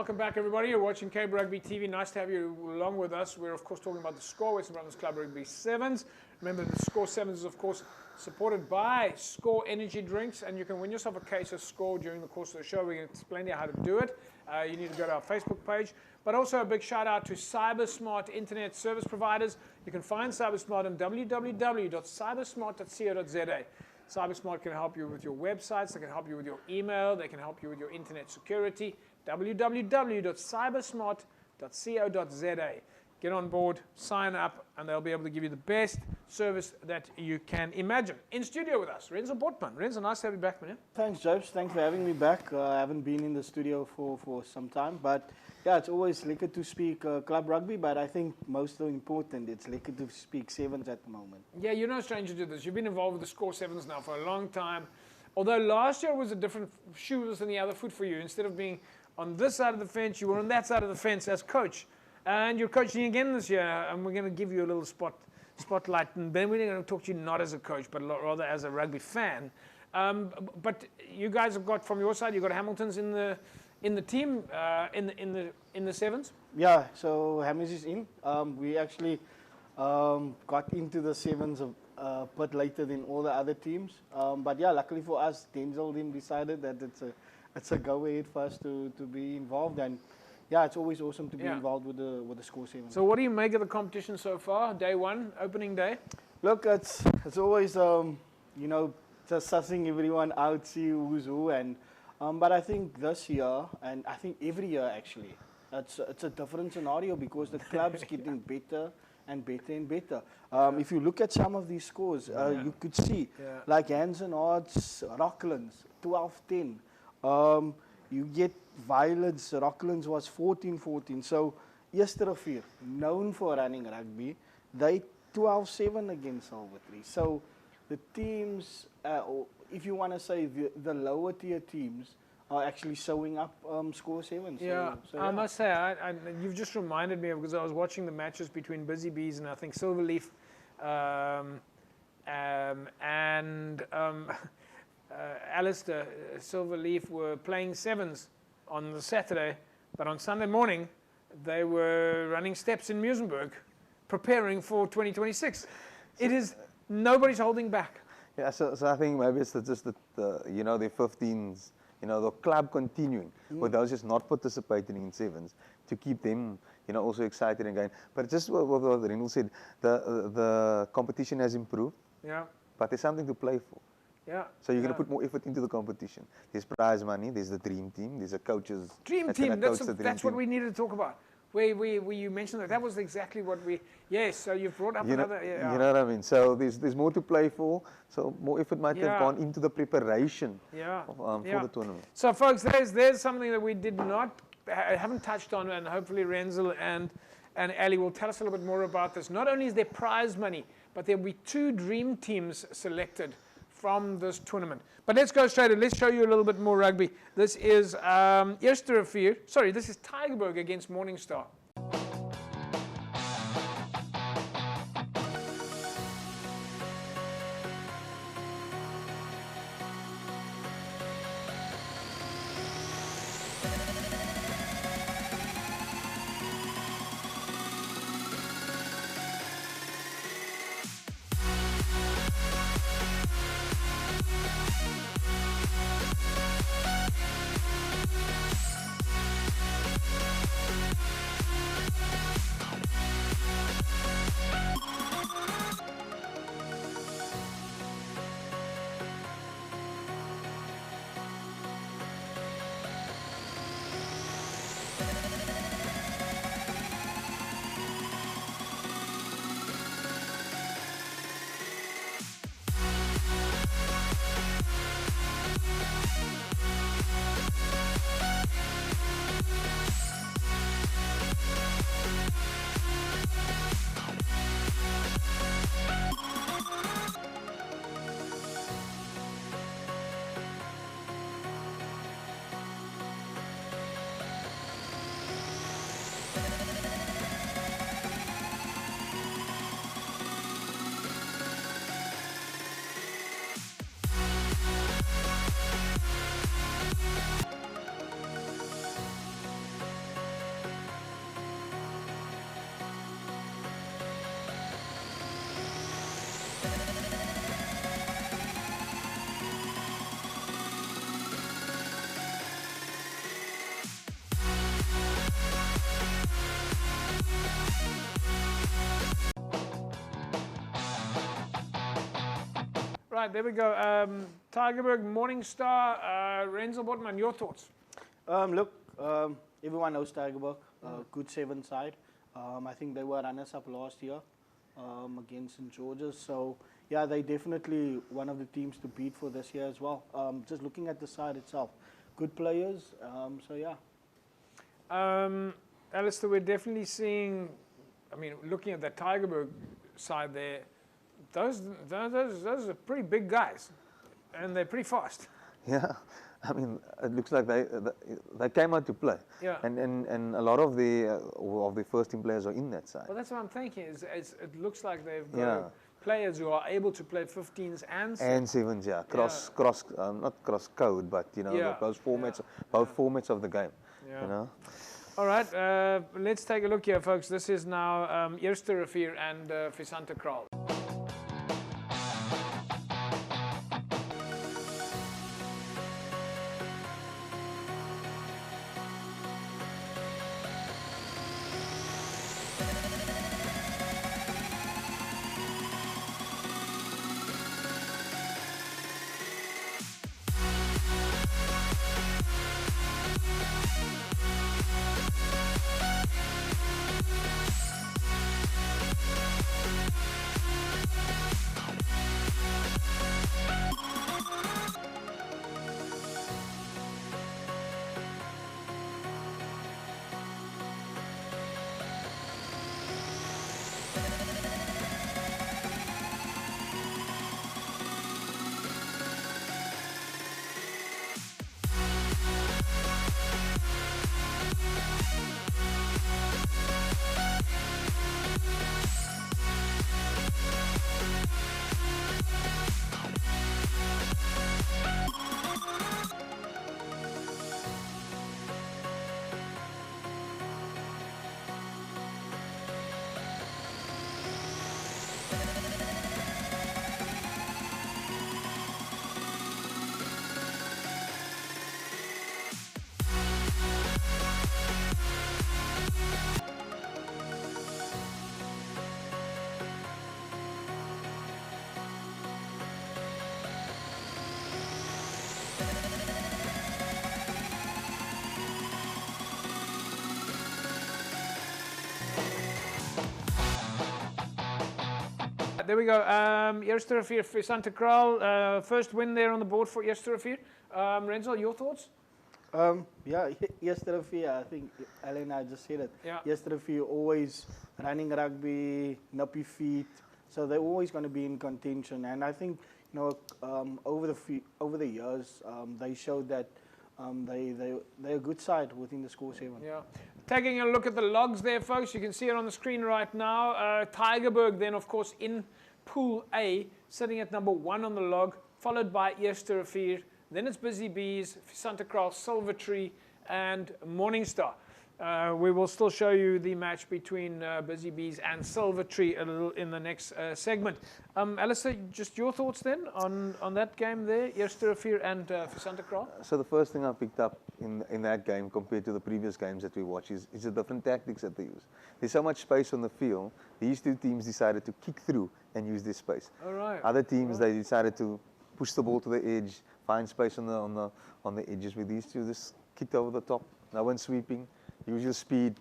Welcome back, everybody. You're watching Cape Rugby TV. Nice to have you along with us. We're, of course, talking about the Score Western Brothers Club Rugby Sevens. Remember, the Score Sevens is, of course, supported by Score Energy Drinks, and you can win yourself a case of Score during the course of the show. We're going to explain to you how to do it. You need to go to our Facebook page. But also a big shout out to CyberSmart Internet Service Providers. You can find CyberSmart on www.cybersmart.co.za. CyberSmart can help you with your websites, they can help you with your email, they can help you with your internet security. www.cybersmart.co.za. Get on board, sign up, and they'll be able to give you the best service that you can imagine. In studio with us, Renzel Bortman. Renzel, nice to have you back, man. Thanks, Jobs. Thanks for having me back. I haven't been in the studio for some time, but yeah, it's always lekker to speak club rugby, but I think most important, it's lekker to speak sevens at the moment. Yeah, you're no stranger to this. You've been involved with the Score Sevens now for a long time. Although last year was a different shoe than the other foot for you. Instead of being on this side of the fence, you were on that side of the fence as coach. And you're coaching again this year, and we're going to give you a little spotlight, and then we're going to talk to you not as a coach, but rather as a rugby fan. But you guys have got, from your side, you've got Hamilton's in the team, in the sevens? Yeah, so Hamilton's is in. We actually got into the sevens a bit later than all the other teams. But yeah, luckily for us, Denzel then decided that it's a go-ahead for us to be involved, and yeah, it's always awesome to be involved with the Score Sevens. So what do you make of the competition so far? Day one, opening day? Look, it's always just sussing everyone out, see who's who, and but I think this year, and I think every year actually, it's a different scenario because the club's getting better and better and better. If you look at some of these scores, you could see like Hansen Arts, Rocklands, 12-10. You get Violets, Rocklands was 14-14. So Eersterivier, known for running rugby, they 12-7 against Silvertree. So the teams, if you want to say the lower tier teams, are actually showing up Score Sevens. So I must say, you've just reminded me of, because I was watching the matches between Busy Bees and I think Silverleaf and Alistair. Silverleaf were playing sevens on the Saturday, but on Sunday morning they were running steps in Muizenberg, preparing for 2026. It is, nobody's holding back. Yeah, so I think maybe it's just the the 15s, the club continuing with those just not participating in sevens to keep them, also excited and going. But just what Renzel said, the competition has improved. Yeah. But there's something to play for. Yeah. So you're going to put more effort into the competition. There's prize money, there's the dream team, there's a coach's dream team. That's what we needed to talk about. Where you mentioned that was exactly what we. Yes. So you've brought up another. You know what I mean. So there's more to play for. So more effort might have gone into the preparation for the tournament. So folks, there's something that we haven't touched on, and hopefully Renzel and Ali will tell us a little bit more about this. Not only is there prize money, but there will be 2 dream teams selected from this tournament. But let's go straight in. Let's show you a little bit more rugby. This is Eersterivier. Sorry, this is Tygerberg against Morningstar. right, there we go. Tygerberg, Morningstar, Renzel Bortman, your thoughts? Look, everyone knows Tygerberg, good 7 side. I think they were runners-up last year against St. George's. So, yeah, they definitely one of the teams to beat for this year as well. Just looking at the side itself, good players. So, yeah. Alistair, we're definitely seeing, I mean, looking at that Tygerberg side there, those are pretty big guys, and they're pretty fast. Yeah, I mean, it looks like they came out to play, Yeah. and a lot of the first team players are in that side. Well, that's what I'm thinking. It looks like they've got Yeah. players who are able to play 15s and 7s. And 7s, yeah, not cross code, but you know, Yeah. those formats, both formats of the game. Yeah. You know, All right, let's take a look here, folks. This is now Eersterivier and Fisantekraal. There we go. Eersterivier, Fisantekraal. First win there on the board for Eersterivier. Renzel, your thoughts? Yeah, Eersterivier, I think Alan and I just said it. Yeah. Eersterivier always running rugby, nappy feet, so they're always going to be in contention. And I think, you know, over the years, they showed that they're a good side within the score 7. Yeah. Taking a look at the logs there, folks. You can see it on the screen right now. Tygerberg then, of course, in Pool A, sitting at number 1 on the log, followed by Eersterivier. Then it's Busy Bees, Fisantekraal, Silvertree, and Morningstar. We will still show you the match between Busy Bees and Silvertree a little in the next segment. Alistair, just your thoughts then on that game there, Eersterivier and Fisantekraal? so the first thing I picked up in that game compared to the previous games that we watch is the different tactics that they use. There's so much space on the field. These two teams decided to kick through and use this space. All right. Other teams, they decided to push the ball to the edge, find space on the edges. With these two, just kicked over the top. No one sweeping. Use your speed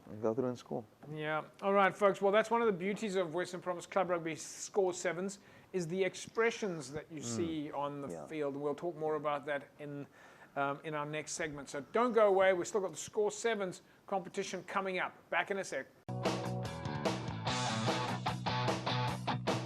and go through and score. Yeah. All right, folks. Well, that's one of the beauties of Western Province Club Rugby score 7s is the expressions that you see on the field. And we'll talk more about that in our next segment. So don't go away. We've still got the score 7s competition coming up. Back in a sec.